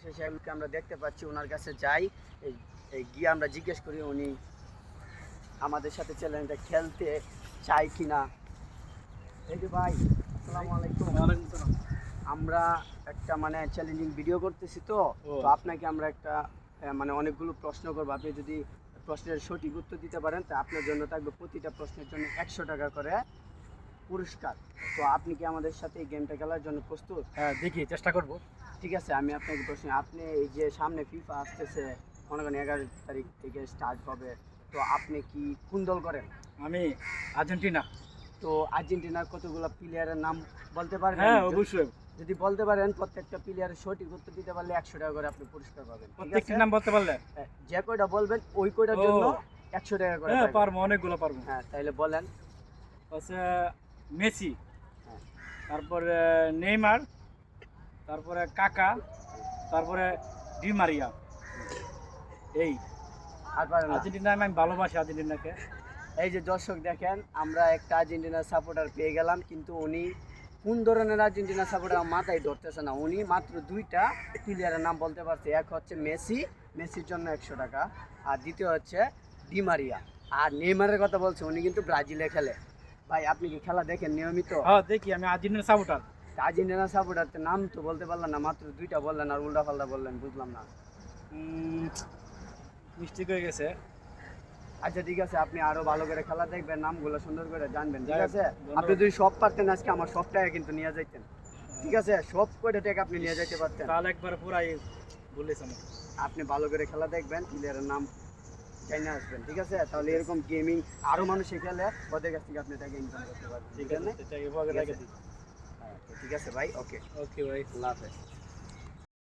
অবশেষে আমরা দেখতে পাচ্ছি ওনার কাছে যাই, গিয়ে আমরা জিজ্ঞেস করি উনি আমাদের সাথে চ্যালেঞ্জটা খেলতে চাই কিনা। এই যে ভাই, আসসালামু আলাইকুম। আমরা একটা মানে চ্যালেঞ্জিং ভিডিও করতেছি, তো আপনাকে আমরা একটা মানে অনেকগুলো প্রশ্ন করবো। আপনি যদি প্রশ্নের সঠিক উত্তর দিতে পারেন তা আপনার জন্য থাকবে প্রতিটা প্রশ্নের জন্য 100 টাকা করে পুরস্কার। তো আপনি কি আমাদের সাথে এই গেমটা খেলার জন্য প্রস্তুত? হ্যাঁ, দেখি চেষ্টা করব। ঠিক আছে, আমি আপনাকে প্রশ্ন, আপনি এই যে সামনে ফিফা আসতেছে, মনে করেন 11 তারিখ থেকে স্টার্ট হবে, তো আপনি কি কোন দল করেন? আমি আর্জেন্টিনা। তো আর্জেন্টিনার কতগুলো প্লেয়ারের নাম বলতে পারবেন? হ্যাঁ, অবশ্যই। যদি বলতে পারেন, প্রত্যেকটা প্লেয়ারের সঠিক উত্তর দিতে পারলে 100 টাকা করে আপনি পুরস্কার পাবেন। প্রত্যেকটির নাম বলতে পারলে? হ্যাঁ, যে কয়টা বলবেন ওই কয়টার জন্য 100 টাকা করে। হ্যাঁ, পারবো, অনেকগুলো পারবো। হ্যাঁ, তাহলে বলেন। হচ্ছে মেসি, হ্যাঁ, তারপরে নেইমার, তারপরে কাকা, তারপরে ডি মারিয়া। এই আর পারেন না? আর্জেন্টিনা আমি ভালোবাসি আর্জেন্টিনাকে। এই যে দর্শক দেখেন, আমরা একটা আর্জেন্টিনার সাপোর্টার পেয়ে গেলাম, কিন্তু উনি কোন ধরনের আর্জেন্টিনা সাপোর্টার মাথায় ধরতেছে না। উনি মাত্র দুইটা প্লেয়ারের নাম বলতে পারছে। এক হচ্ছে মেসি, মেসির জন্য 100 টাকা। আর দ্বিতীয় হচ্ছে ডি মারিয়া। আর নেইমারের কথা বলছে, উনি কিন্তু ব্রাজিলে খেলে। ভাই, আপনি কি খেলা দেখেন নিয়মিত? হ্যাঁ, দেখি, আমি আর্জেন্টিনা সাপোর্টার। আর্জেন্টিনা সাপোর্টার নাম তো বলতে পারলেন না, মাত্র দুইটা বললেন আর উল্টা পাল্টা বললেন, বুঝলাম না। মিস্টেক হয়ে গেছে। আচ্ছা ঠিক আছে, আপনি আরো ভালো করে খেলা দেখবেন, নামগুলো সুন্দর করে জানবেন, ঠিক যাই হোক, আছে? ধন্যবাদ। আপনি যদি সব পারতেন আজকে আমার সব টাকা কিন্তু নিয়ে যাইতেন, ঠিক আছে? সব কয়টা টাকা আপনি নিয়ে যাইতে পারতেন। তাহলে একবার পুরাই বলেছে আমাকে। আপনি ভালো করে খেলা দেখবেন, প্লেয়ারের নাম জানিয়ে আসবেন, ঠিক আছে? তাহলে এরকম গেমিং আরো মানুষ খেলে, ওদের কাছ থেকে আপনি টাকা ইনকাম করতে পারবেন, ঠিক আছে? এটাকে ভাগে রেখে দিই। হ্যাঁ, ঠিক আছে ভাই, ওকে। ওকে ভাই। আল্লাহ হাফেজ।